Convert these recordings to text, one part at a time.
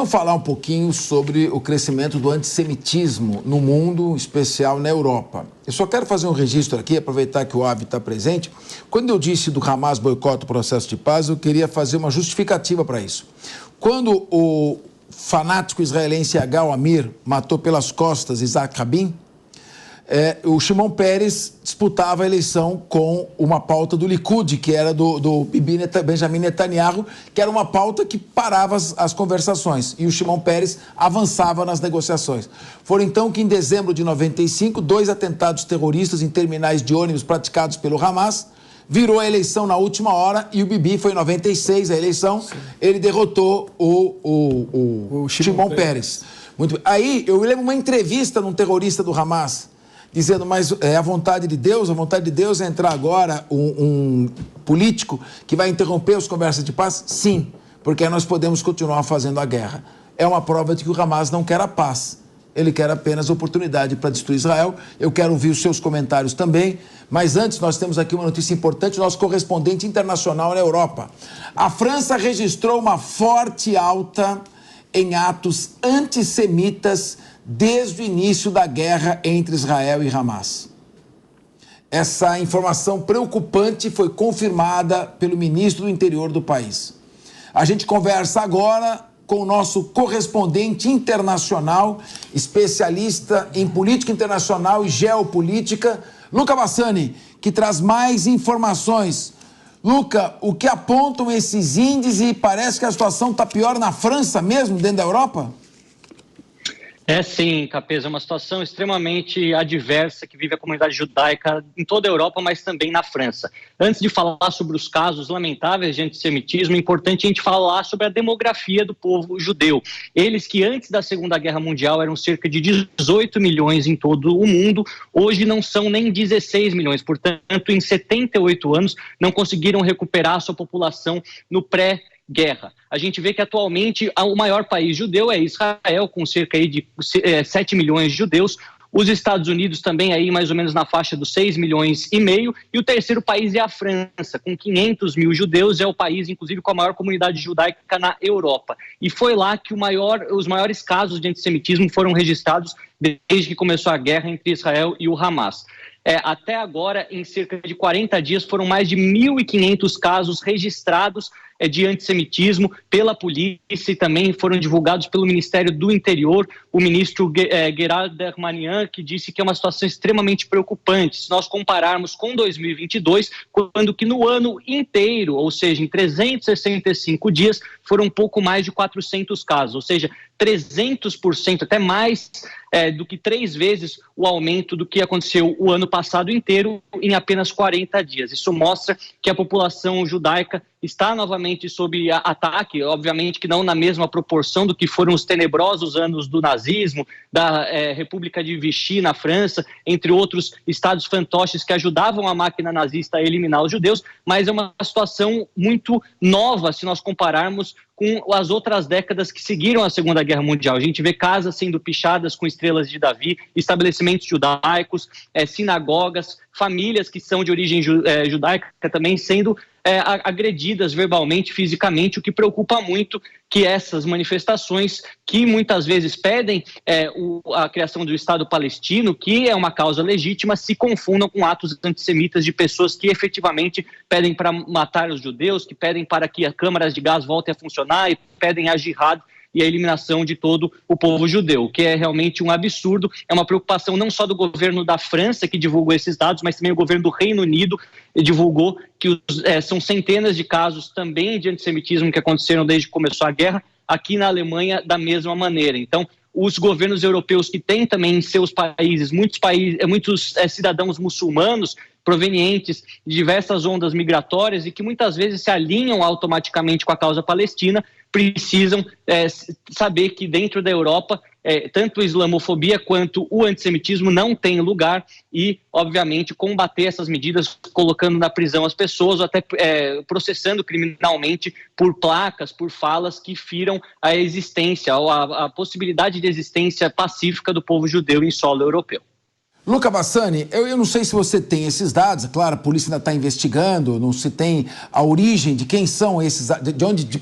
Vamos falar um pouquinho sobre o crescimento do antissemitismo no mundo, em especial na Europa. Eu só quero fazer um registro aqui, aproveitar que o Avi está presente. Quando eu disse do Hamas boicota o processo de paz, eu queria fazer uma justificativa para isso. Quando o fanático israelense Yagal Amir matou pelas costas Isaac Rabin, o Shimon Peres disputava a eleição com uma pauta do Likud, que era do Benjamin Netanyahu, que era uma pauta que parava as conversações. E o Shimon Peres avançava nas negociações. Foram então que, em dezembro de 95, 2 atentados terroristas em terminais de ônibus praticados pelo Hamas, virou a eleição na última hora e o Bibi foi em 96 a eleição. Sim. Ele derrotou o Shimon Peres. Muito bem. Aí eu lembro uma entrevista num terrorista do Hamas, dizendo, mas é a vontade de Deus é entrar agora um político que vai interromper as conversas de paz? Sim, porque nós podemos continuar fazendo a guerra. É uma prova de que o Hamas não quer a paz, ele quer apenas oportunidade para destruir Israel. Eu quero ouvir os seus comentários também, mas antes nós temos aqui uma notícia importante, nosso correspondente internacional na Europa. A França registrou uma forte alta em atos antissemitas desde o início da guerra entre Israel e Hamas. Essa informação preocupante foi confirmada pelo ministro do Interior do país. A gente conversa agora com o nosso correspondente internacional, especialista em política internacional e geopolítica, Luca Bassani, que traz mais informações. Luca, o que apontam esses índices e parece que a situação está pior na França mesmo, dentro da Europa? É sim, Capeza, é uma situação extremamente adversa que vive a comunidade judaica em toda a Europa, mas também na França. Antes de falar sobre os casos lamentáveis de antissemitismo, é importante a gente falar sobre a demografia do povo judeu. Eles que antes da Segunda Guerra Mundial eram cerca de 18 milhões em todo o mundo, hoje não são nem 16 milhões. Portanto, em 78 anos, não conseguiram recuperar a sua população no pré-guerra. A gente vê que atualmente o maior país judeu é Israel, com cerca aí de 7 milhões de judeus. Os Estados Unidos também aí mais ou menos na faixa dos 6 milhões e meio. E o terceiro país é a França, com 500 mil judeus. É o país, inclusive, com a maior comunidade judaica na Europa. E foi lá que os maiores casos de antissemitismo foram registrados desde que começou a guerra entre Israel e o Hamas. Até agora, em cerca de 40 dias, foram mais de 1.500 casos registrados de antissemitismo pela polícia e também foram divulgados pelo Ministério do Interior, o ministro Gerald Darmanin, que disse que é uma situação extremamente preocupante. Se nós compararmos com 2022, quando que no ano inteiro, ou seja, em 365 dias, foram um pouco mais de 400 casos, ou seja, 300%, até mais do que 3 vezes o aumento do que aconteceu o ano passado inteiro em apenas 40 dias. Isso mostra que a população judaica está novamente sob ataque, obviamente que não na mesma proporção do que foram os tenebrosos anos do nazismo, da República de Vichy na França, entre outros estados fantoches que ajudavam a máquina nazista a eliminar os judeus, mas é uma situação muito nova se nós compararmos com as outras décadas que seguiram a Segunda Guerra Mundial. A gente vê casas sendo pichadas com estrelas de Davi, estabelecimentos judaicos, sinagogas, famílias que são de origem judaica também sendo agredidas verbalmente, fisicamente, o que preocupa muito que essas manifestações que muitas vezes pedem a criação do Estado palestino, que é uma causa legítima, se confundam com atos antissemitas de pessoas que efetivamente pedem para matar os judeus, que pedem para que as câmaras de gás voltem a funcionar e pedem a jihad e a eliminação de todo o povo judeu, que é realmente um absurdo. É uma preocupação não só do governo da França, que divulgou esses dados, mas também o governo do Reino Unido divulgou que são centenas de casos também de antissemitismo que aconteceram desde que começou a guerra, aqui na Alemanha da mesma maneira. Então, os governos europeus que têm também em seus países, muitos cidadãos muçulmanos provenientes de diversas ondas migratórias e que muitas vezes se alinham automaticamente com a causa palestina, precisam saber que dentro da Europa tanto a islamofobia quanto o antissemitismo não tem lugar e, obviamente, combater essas medidas colocando na prisão as pessoas ou até processando criminalmente por placas, por falas que firam a existência ou a possibilidade de existência pacífica do povo judeu em solo europeu. Luca Bassani, eu não sei se você tem esses dados, claro, a polícia ainda está investigando, não se tem a origem de quem são esses,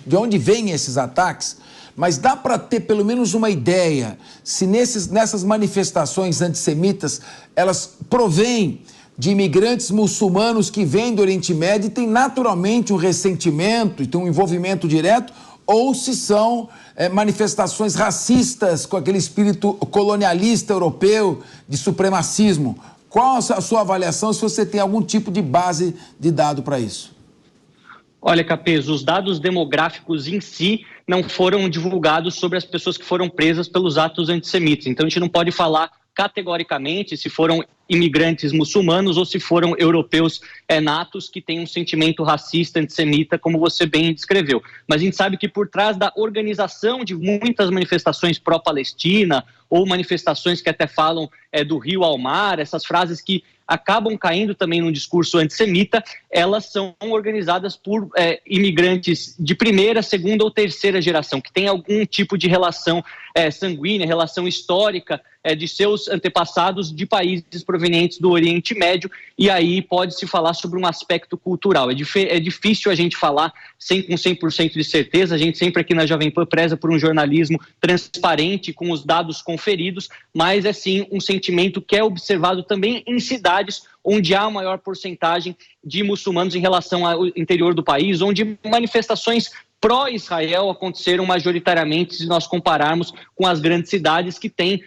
de onde vêm esses ataques, mas dá para ter pelo menos uma ideia se nessas manifestações antissemitas elas provêm de imigrantes muçulmanos que vêm do Oriente Médio e têm naturalmente um ressentimento e tem um envolvimento direto, ou se são manifestações racistas com aquele espírito colonialista europeu de supremacismo. Qual a sua avaliação, se você tem algum tipo de base de dado para isso? Olha, Capês, os dados demográficos em si não foram divulgados sobre as pessoas que foram presas pelos atos antissemitas. Então, a gente não pode falar categoricamente se foram imigrantes muçulmanos ou se foram europeus natos que têm um sentimento racista, antissemita, como você bem descreveu. Mas a gente sabe que por trás da organização de muitas manifestações pró-Palestina ou manifestações que até falam do rio ao mar, essas frases que acabam caindo também num discurso antissemita, elas são organizadas por imigrantes de primeira, segunda ou terceira geração, que têm algum tipo de relação sanguínea, relação histórica de seus antepassados de países provenientes do Oriente Médio, e aí pode-se falar sobre um aspecto cultural. É difícil a gente falar com 100% de certeza, a gente sempre aqui na Jovem Pan preza por um jornalismo transparente, com os dados conferidos, mas é sim um sentimento que é observado também em cidades onde há maior porcentagem de muçulmanos em relação ao interior do país, onde manifestações pró-Israel aconteceram majoritariamente, se nós compararmos com as grandes cidades que têm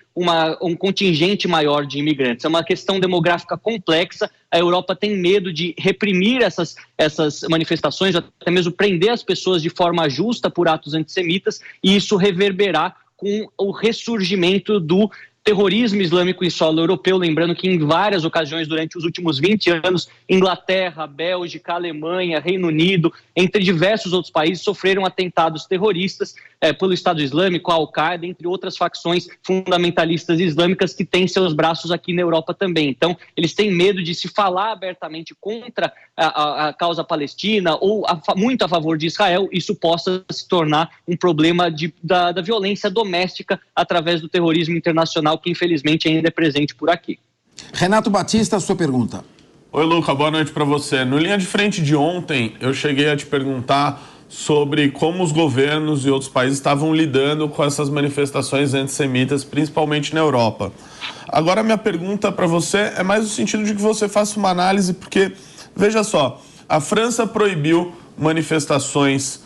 um contingente maior de imigrantes. É uma questão demográfica complexa. A Europa tem medo de reprimir essas manifestações, até mesmo prender as pessoas de forma justa por atos antissemitas, e isso reverberar com o ressurgimento do terrorismo islâmico em solo europeu, lembrando que em várias ocasiões durante os últimos 20 anos, Inglaterra, Bélgica, Alemanha, Reino Unido, entre diversos outros países, sofreram atentados terroristas pelo Estado Islâmico, a Al-Qaeda, entre outras facções fundamentalistas islâmicas que têm seus braços aqui na Europa também. Então, eles têm medo de se falar abertamente contra a causa palestina ou muito a favor de Israel, isso possa se tornar um problema da violência doméstica através do terrorismo internacional, que infelizmente ainda é presente por aqui. Renato Batista, a sua pergunta. Oi, Luca, boa noite para você. No Linha de Frente de ontem, eu cheguei a te perguntar sobre como os governos e outros países estavam lidando com essas manifestações antissemitas, principalmente na Europa. Agora, minha pergunta para você é mais no sentido de que você faça uma análise, porque, veja só, a França proibiu manifestações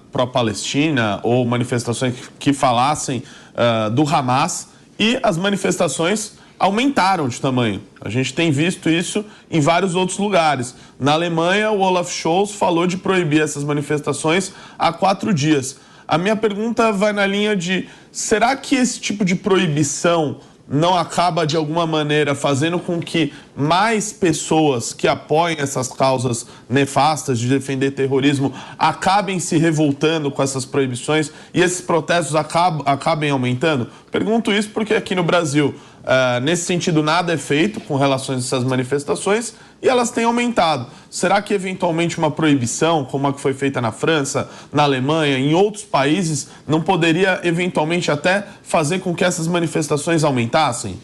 pró-Palestina ou manifestações que falassem do Hamas, e as manifestações aumentaram de tamanho. A gente tem visto isso em vários outros lugares. Na Alemanha, o Olaf Scholz falou de proibir essas manifestações há 4 dias. A minha pergunta vai na linha de: será que esse tipo de proibição não acaba, de alguma maneira, fazendo com que mais pessoas que apoiem essas causas nefastas de defender terrorismo acabem se revoltando com essas proibições e esses protestos acabem aumentando? Pergunto isso porque aqui no Brasil, nesse sentido, nada é feito com relação a essas manifestações e elas têm aumentado. Será que, eventualmente, uma proibição, como a que foi feita na França, na Alemanha, em outros países, não poderia, eventualmente, até fazer com que essas manifestações aumentassem?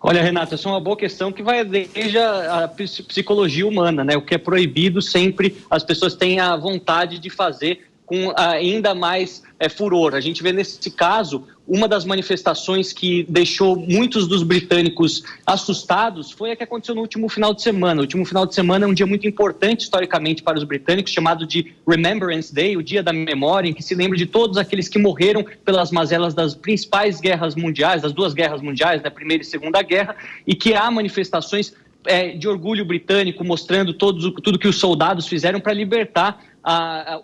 Olha, Renato, essa é uma boa questão que vai desde a psicologia humana, né? O que é proibido sempre as pessoas têm a vontade de fazer com ainda mais furor. A gente vê nesse caso, uma das manifestações que deixou muitos dos britânicos assustados foi a que aconteceu no último final de semana. O último final de semana é um dia muito importante historicamente para os britânicos, chamado de Remembrance Day, o Dia da Memória, em que se lembra de todos aqueles que morreram pelas mazelas das principais guerras mundiais, das 2 guerras mundiais, da Primeira e Segunda Guerra, e que há manifestações de orgulho britânico mostrando tudo que os soldados fizeram para libertar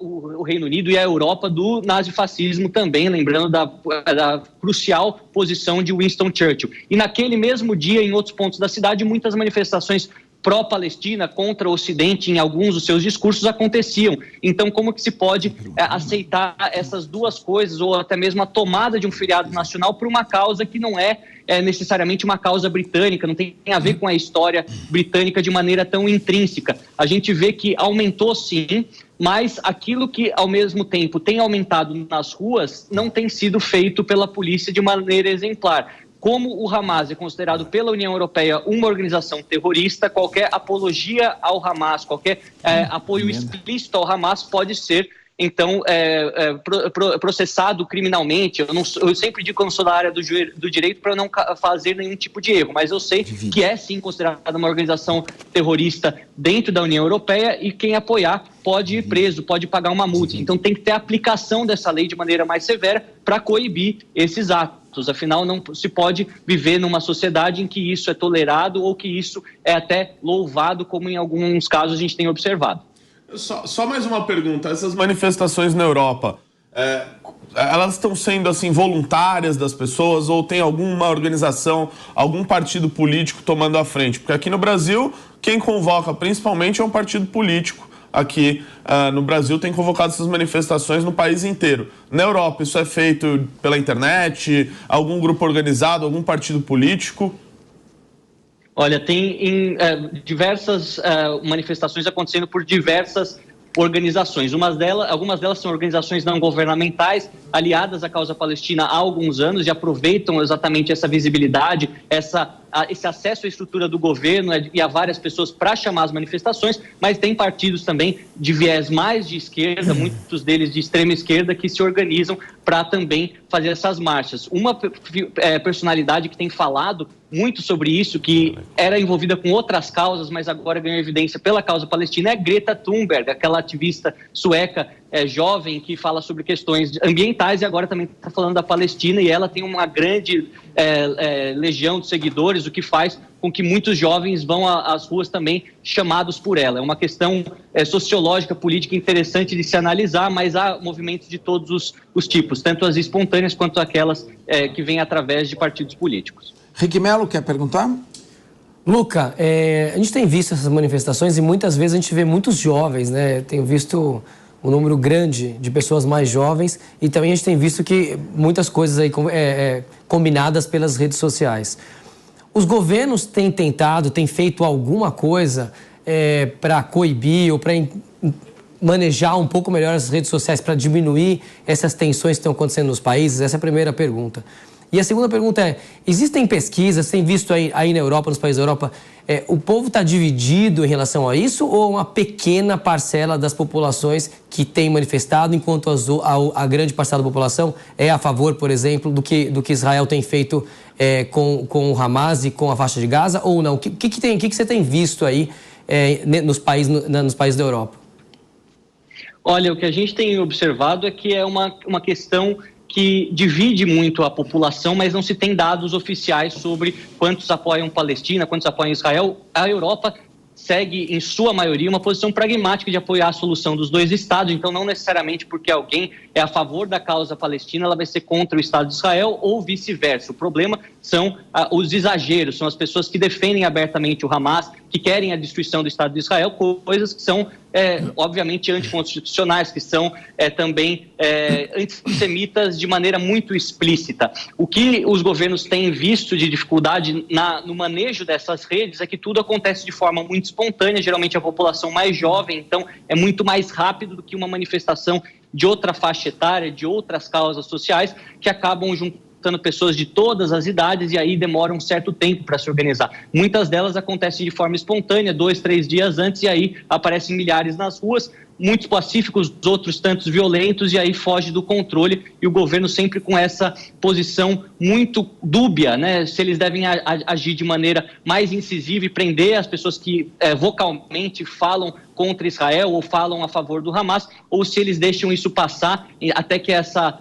o Reino Unido e a Europa do nazifascismo também, lembrando da crucial posição de Winston Churchill. E naquele mesmo dia, em outros pontos da cidade, muitas manifestações pró-Palestina, contra o Ocidente, em alguns dos seus discursos aconteciam. Então, como que se pode aceitar essas duas coisas, ou até mesmo a tomada de um feriado nacional por uma causa que não é necessariamente uma causa britânica, não tem a ver com a história britânica de maneira tão intrínseca. A gente vê que aumentou sim, mas aquilo que ao mesmo tempo tem aumentado nas ruas não tem sido feito pela polícia de maneira exemplar. Como o Hamas é considerado pela União Europeia uma organização terrorista, qualquer apologia ao Hamas, qualquer apoio explícito ao Hamas pode ser então processado criminalmente. Eu sempre digo que eu não sou da área do direito para não fazer nenhum tipo de erro, mas eu sei que é sim considerada uma organização terrorista dentro da União Europeia e quem apoiar pode ir preso, pode pagar uma multa. Então tem que ter a aplicação dessa lei de maneira mais severa para coibir esses atos. Afinal, não se pode viver numa sociedade em que isso é tolerado ou que isso é até louvado, como em alguns casos a gente tem observado. Só mais uma pergunta. Essas manifestações na Europa, elas estão sendo assim voluntárias das pessoas ou tem alguma organização, algum partido político tomando a frente? Porque aqui no Brasil, quem convoca principalmente é um partido político. Aqui no Brasil tem convocado essas manifestações no país inteiro. Na Europa, isso é feito pela internet, algum grupo organizado, algum partido político? Olha, tem diversas manifestações acontecendo por diversas organizações. Algumas delas são organizações não governamentais aliadas à causa palestina há alguns anos e aproveitam exatamente essa visibilidade, esse acesso à estrutura do governo e a várias pessoas para chamar as manifestações, mas tem partidos também de viés mais de esquerda, muitos deles de extrema esquerda, que se organizam para também fazer essas marchas. Uma personalidade que tem falado muito sobre isso, que era envolvida com outras causas, mas agora ganhou evidência pela causa palestina, é Greta Thunberg, aquela ativista sueca jovem que fala sobre questões ambientais e agora também está falando da Palestina, e ela tem uma grande legião de seguidores, o que faz com que muitos jovens vão às ruas também chamados por ela. É uma questão sociológica, política interessante de se analisar, mas há movimentos de todos os tipos, tanto as espontâneas quanto aquelas que vêm através de partidos políticos. Rick Mello quer perguntar? Luca, a gente tem visto essas manifestações e muitas vezes a gente vê muitos jovens, né? Tenho visto um número grande de pessoas mais jovens e também a gente tem visto que muitas coisas aí combinadas pelas redes sociais. Os governos têm feito alguma coisa para coibir ou para manejar um pouco melhor as redes sociais para diminuir essas tensões que estão acontecendo nos países? Essa é a primeira pergunta. E a segunda pergunta é, existem pesquisas, tem visto aí na Europa, nos países da Europa, o povo está dividido em relação a isso ou uma pequena parcela das populações que tem manifestado, enquanto a grande parcela da população é a favor, por exemplo, do que Israel tem feito com o Hamas e com a faixa de Gaza ou não? O que você tem visto aí nos países da Europa? Olha, o que a gente tem observado é que é uma questão que divide muito a população, mas não se tem dados oficiais sobre quantos apoiam Palestina, quantos apoiam Israel. A Europa segue, em sua maioria, uma posição pragmática de apoiar a solução dos dois estados, então não necessariamente porque alguém é a favor da causa palestina, ela vai ser contra o Estado de Israel ou vice-versa. O problema são os exageros, são as pessoas que defendem abertamente o Hamas, que querem a destruição do Estado de Israel, coisas que são, obviamente, anticonstitucionais, que são também antissemitas de maneira muito explícita. O que os governos têm visto de dificuldade no manejo dessas redes é que tudo acontece de forma muito espontânea, geralmente a população mais jovem, então é muito mais rápido do que uma manifestação de outra faixa etária, de outras causas sociais, que acabam juntando pessoas de todas as idades e aí demora um certo tempo para se organizar. Muitas delas acontecem de forma espontânea, 2, 3 dias antes, e aí aparecem milhares nas ruas, muitos pacíficos, outros tantos violentos, e aí foge do controle, e o governo sempre com essa posição muito dúbia, né? Se eles devem agir de maneira mais incisiva e prender as pessoas que vocalmente falam contra Israel ou falam a favor do Hamas, ou se eles deixam isso passar até que essa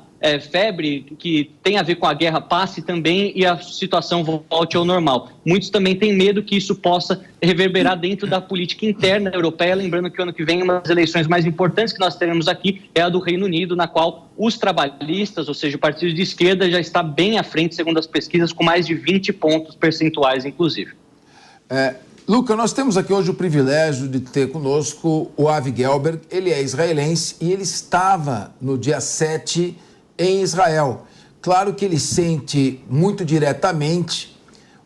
febre que tem a ver com a guerra passe também e a situação volte ao normal. Muitos também têm medo que isso possa reverberar dentro da política interna europeia, lembrando que o ano que vem uma das eleições mais importantes que nós teremos aqui é a do Reino Unido, na qual os trabalhistas, ou seja, o partido de esquerda já está bem à frente, segundo as pesquisas, com mais de 20 pontos percentuais, inclusive. Luca, nós temos aqui hoje o privilégio de ter conosco o Avi Gelberg. Ele é israelense e ele estava no dia 7 em Israel. Claro que ele sente muito diretamente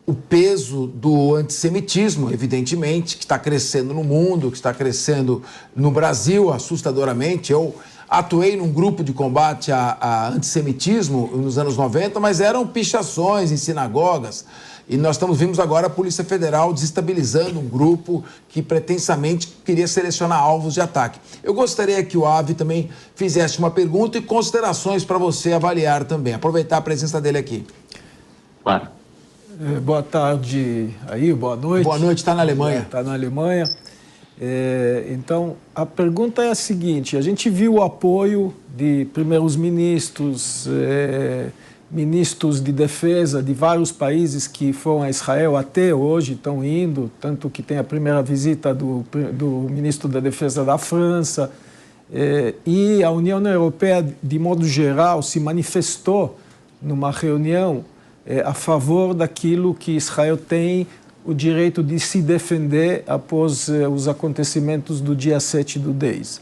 o peso do antissemitismo, evidentemente, que está crescendo no mundo, que está crescendo no Brasil assustadoramente. Eu atuei num grupo de combate a antissemitismo nos anos 90, mas eram pichações em sinagogas. E nós vimos agora a Polícia Federal desestabilizando um grupo que pretensamente queria selecionar alvos de ataque. Eu gostaria que o Avi também fizesse uma pergunta e considerações para você avaliar também. Aproveitar a presença dele aqui. Claro. Boa tarde aí, boa noite. Boa noite, está na Alemanha. Está na Alemanha. Então, a pergunta é a seguinte: a gente viu o apoio de primeiros ministros, ministros de defesa de vários países que foram a Israel até hoje, estão indo, tanto que tem a primeira visita do ministro da Defesa da França, e a União Europeia, de modo geral, se manifestou numa reunião a favor daquilo que Israel tem o direito de se defender após os acontecimentos do dia 7 do 10.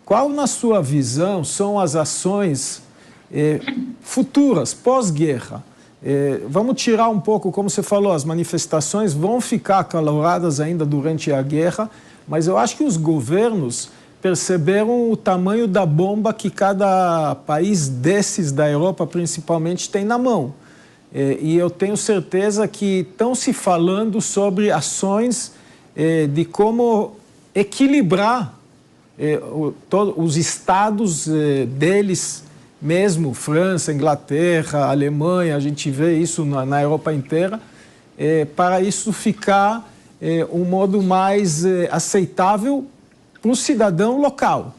Qual, na sua visão, são as ações futuras, pós-guerra? Vamos tirar um pouco, como você falou, as manifestações vão ficar acaloradas ainda durante a guerra, mas eu acho que os governos perceberam o tamanho da bomba que cada país desses da Europa, principalmente, tem na mão. E eu tenho certeza que estão se falando sobre ações de como equilibrar os estados deles mesmo, França, Inglaterra, Alemanha, a gente vê isso na Europa inteira, para isso ficar um modo mais aceitável para o cidadão local.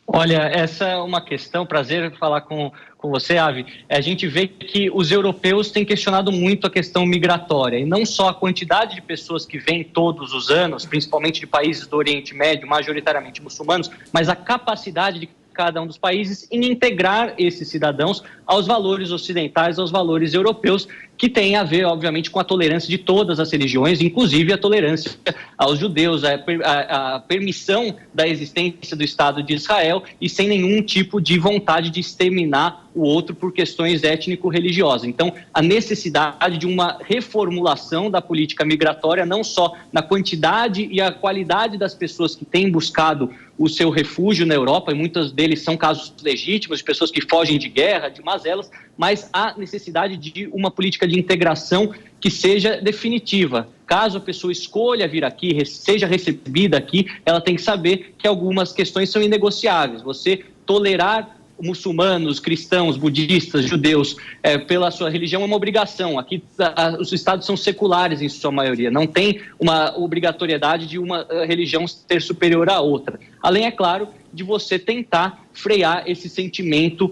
Olha, essa é uma questão, prazer falar com você, Avi. A gente vê que os europeus têm questionado muito a questão migratória, e não só a quantidade de pessoas que vêm todos os anos, principalmente de países do Oriente Médio, majoritariamente muçulmanos, mas a capacidade de cada um dos países em integrar esses cidadãos aos valores ocidentais, aos valores europeus, que tem a ver, obviamente, com a tolerância de todas as religiões, inclusive a tolerância aos judeus, a permissão da existência do Estado de Israel e sem nenhum tipo de vontade de exterminar o outro por questões étnico-religiosas. Então, a necessidade de uma reformulação da política migratória, não só na quantidade e a qualidade das pessoas que têm buscado o seu refúgio na Europa, e muitos deles são casos legítimos, de pessoas que fogem de guerra, de mazelas, mas a necessidade de uma política de integração que seja definitiva. Caso a pessoa escolha vir aqui, seja recebida aqui, ela tem que saber que algumas questões são inegociáveis. Você tolerar muçulmanos, cristãos, budistas, judeus, pela sua religião é uma obrigação. Aqui os estados são seculares em sua maioria, não tem uma obrigatoriedade de uma religião ser superior à outra. Além, é claro, de você tentar frear esse sentimento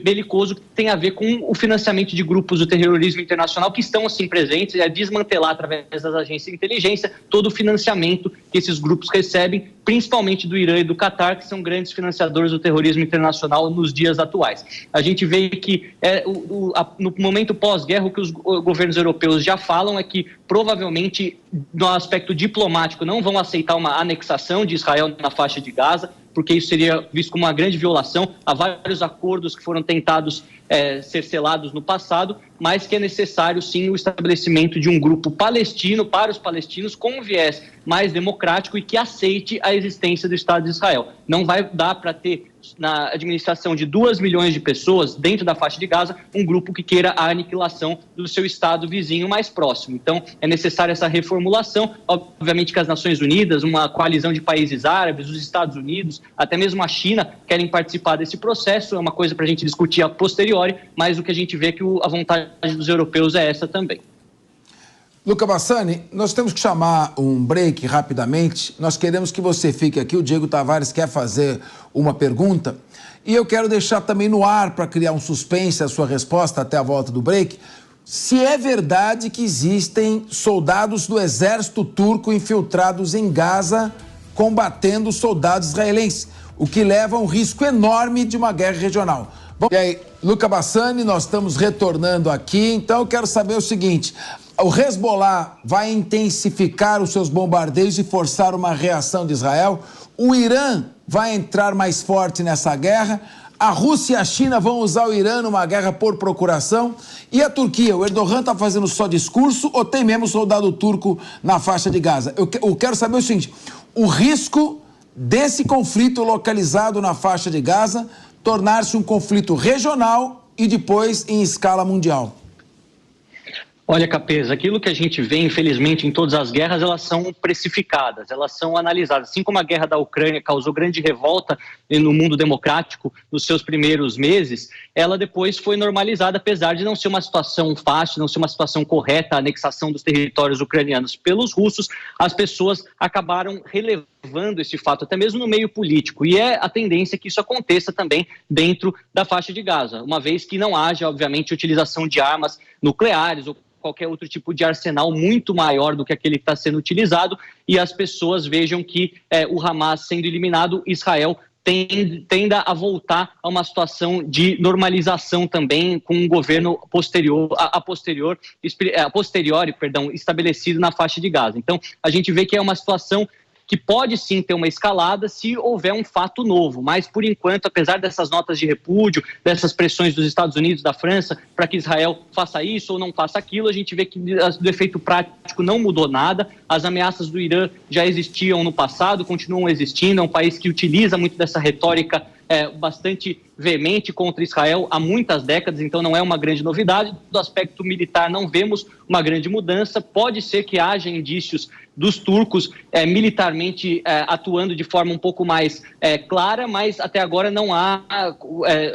belicoso que tem a ver com o financiamento de grupos do terrorismo internacional que estão assim presentes, e a desmantelar através das agências de inteligência todo o financiamento que esses grupos recebem, principalmente do Irã e do Catar, que são grandes financiadores do terrorismo internacional nos dias atuais. A gente vê que no momento pós-guerra, o que os governos europeus já falam é que provavelmente no aspecto diplomático não vão aceitar uma anexação de Israel na faixa de Gaza, porque isso seria visto como uma grande violação a vários acordos que foram tentados ser selados no passado, mas que é necessário sim o estabelecimento de um grupo palestino para os palestinos com um viés mais democrático e que aceite a existência do Estado de Israel. Não vai dar para ter na administração de 2 milhões de pessoas dentro da faixa de Gaza um grupo que queira a aniquilação do seu estado vizinho mais próximo. Então é necessária essa reformulação, obviamente que as Nações Unidas, uma coalizão de países árabes, os Estados Unidos, até mesmo a China querem participar desse processo, é uma coisa para a gente discutir a posteriori, mas o que a gente vê é que a vontade dos europeus é essa também. Luca Bassani, nós temos que chamar um break rapidamente. Nós queremos que você fique aqui. O Diego Tavares quer fazer uma pergunta. E eu quero deixar também no ar, para criar um suspense, a sua resposta até a volta do break. Se é verdade que existem soldados do exército turco infiltrados em Gaza combatendo soldados israelenses, o que leva a um risco enorme de uma guerra regional. Bom, e aí, Luca Bassani, nós estamos retornando aqui. Então eu quero saber o seguinte: o Hezbollah vai intensificar os seus bombardeios e forçar uma reação de Israel? O Irã vai entrar mais forte nessa guerra? A Rússia e a China vão usar o Irã numa guerra por procuração? E a Turquia? O Erdogan está fazendo só discurso ou tem mesmo soldado turco na faixa de Gaza? Eu quero saber o seguinte: o risco desse conflito localizado na faixa de Gaza tornar-se um conflito regional e depois em escala mundial? Olha, Capeza, aquilo que a gente vê, infelizmente, em todas as guerras, elas são precificadas, elas são analisadas. Assim como a guerra da Ucrânia causou grande revolta no mundo democrático nos seus primeiros meses, ela depois foi normalizada, apesar de não ser uma situação fácil, não ser uma situação correta, a anexação dos territórios ucranianos pelos russos. As pessoas acabaram relevando esse fato, até mesmo no meio político, e é a tendência que isso aconteça também dentro da faixa de Gaza, uma vez que não haja, obviamente, utilização de armas nucleares ou qualquer outro tipo de arsenal muito maior do que aquele que está sendo utilizado, e as pessoas vejam que o Hamas sendo eliminado, Israel tenda a voltar a uma situação de normalização também, com um governo a posteriori, estabelecido na faixa de Gaza. Então, a gente vê que é uma situação que pode sim ter uma escalada se houver um fato novo, mas por enquanto, apesar dessas notas de repúdio, dessas pressões dos Estados Unidos, da França, para que Israel faça isso ou não faça aquilo, a gente vê que do efeito prático não mudou nada. As ameaças do Irã já existiam no passado, continuam existindo, é um país que utiliza muito dessa retórica bastante veemente contra Israel há muitas décadas, então não é uma grande novidade. Do aspecto militar não vemos uma grande mudança, pode ser que haja indícios dos turcos militarmente atuando de forma um pouco mais clara, mas até agora não há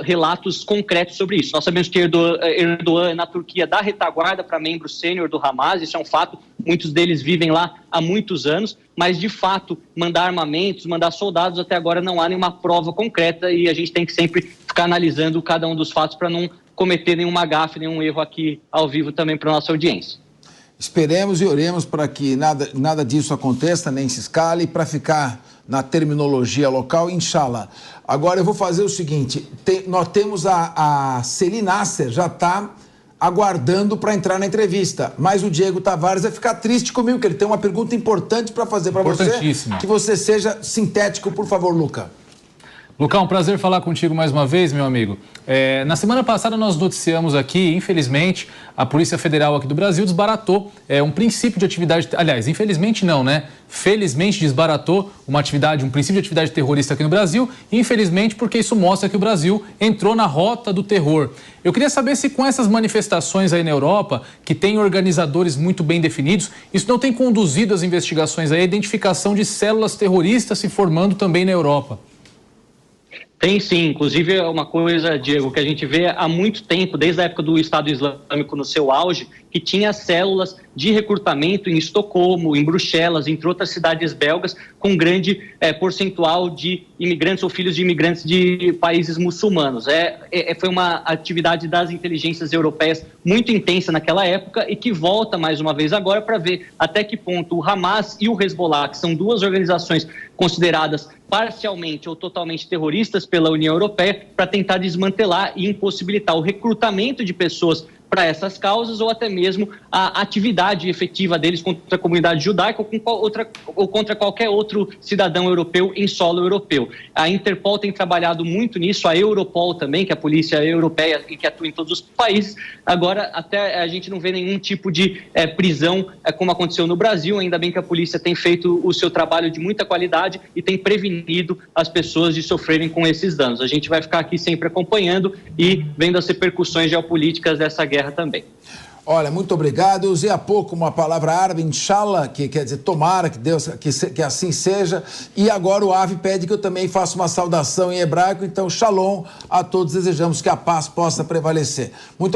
relatos concretos sobre isso. Nós sabemos que Erdogan na Turquia dá retaguarda para membro sênior do Hamas, isso é um fato, muitos deles vivem lá há muitos anos, mas de fato mandar armamentos, mandar soldados, até agora não há nenhuma prova concreta, e a gente tem que sempre ficar analisando cada um dos fatos para não cometer nenhuma gafe, nenhum erro aqui ao vivo também para a nossa audiência. Esperemos e oremos para que nada disso aconteça, nem se escale, para ficar na terminologia local, inshallah. Agora eu vou fazer o seguinte, nós temos a Celi Nasser, já está aguardando para entrar na entrevista, mas o Diego Tavares vai ficar triste comigo, que ele tem uma pergunta importante para fazer para você, que você seja sintético, por favor, Luca. Lucão, um prazer falar contigo mais uma vez, meu amigo. Na semana passada nós noticiamos aqui, infelizmente, a Polícia Federal aqui do Brasil desbaratou um princípio de atividade... Aliás, infelizmente não, né? Felizmente desbaratou um princípio de atividade terrorista aqui no Brasil, infelizmente porque isso mostra que o Brasil entrou na rota do terror. Eu queria saber se com essas manifestações aí na Europa, que tem organizadores muito bem definidos, isso não tem conduzido as investigações à identificação de células terroristas se formando também na Europa. Tem sim, inclusive é uma coisa, Diego, que a gente vê há muito tempo, desde a época do Estado Islâmico no seu auge, que tinha células de recrutamento em Estocolmo, em Bruxelas, entre outras cidades belgas, com grande percentual de imigrantes ou filhos de imigrantes de países muçulmanos. Foi uma atividade das inteligências europeias muito intensa naquela época e que volta mais uma vez agora para ver até que ponto o Hamas e o Hezbollah, que são duas organizações consideradas parcialmente ou totalmente terroristas pela União Europeia, para tentar desmantelar e impossibilitar o recrutamento de pessoas para essas causas ou até mesmo a atividade efetiva deles contra a comunidade judaica ou contra qualquer outro cidadão europeu em solo europeu. A Interpol tem trabalhado muito nisso, a Europol também, que é a polícia europeia e que atua em todos os países. Agora, até a gente não vê nenhum tipo de prisão como aconteceu no Brasil, ainda bem que a polícia tem feito o seu trabalho de muita qualidade e tem prevenido as pessoas de sofrerem com esses danos. A gente vai ficar aqui sempre acompanhando e vendo as repercussões geopolíticas dessa guerra também. Olha, muito obrigado. Eu usei há pouco uma palavra árabe, inshallah, que quer dizer tomara, que Deus, que assim seja. E agora o Avi pede que eu também faça uma saudação em hebraico. Então, shalom a todos. Desejamos que a paz possa prevalecer. Muito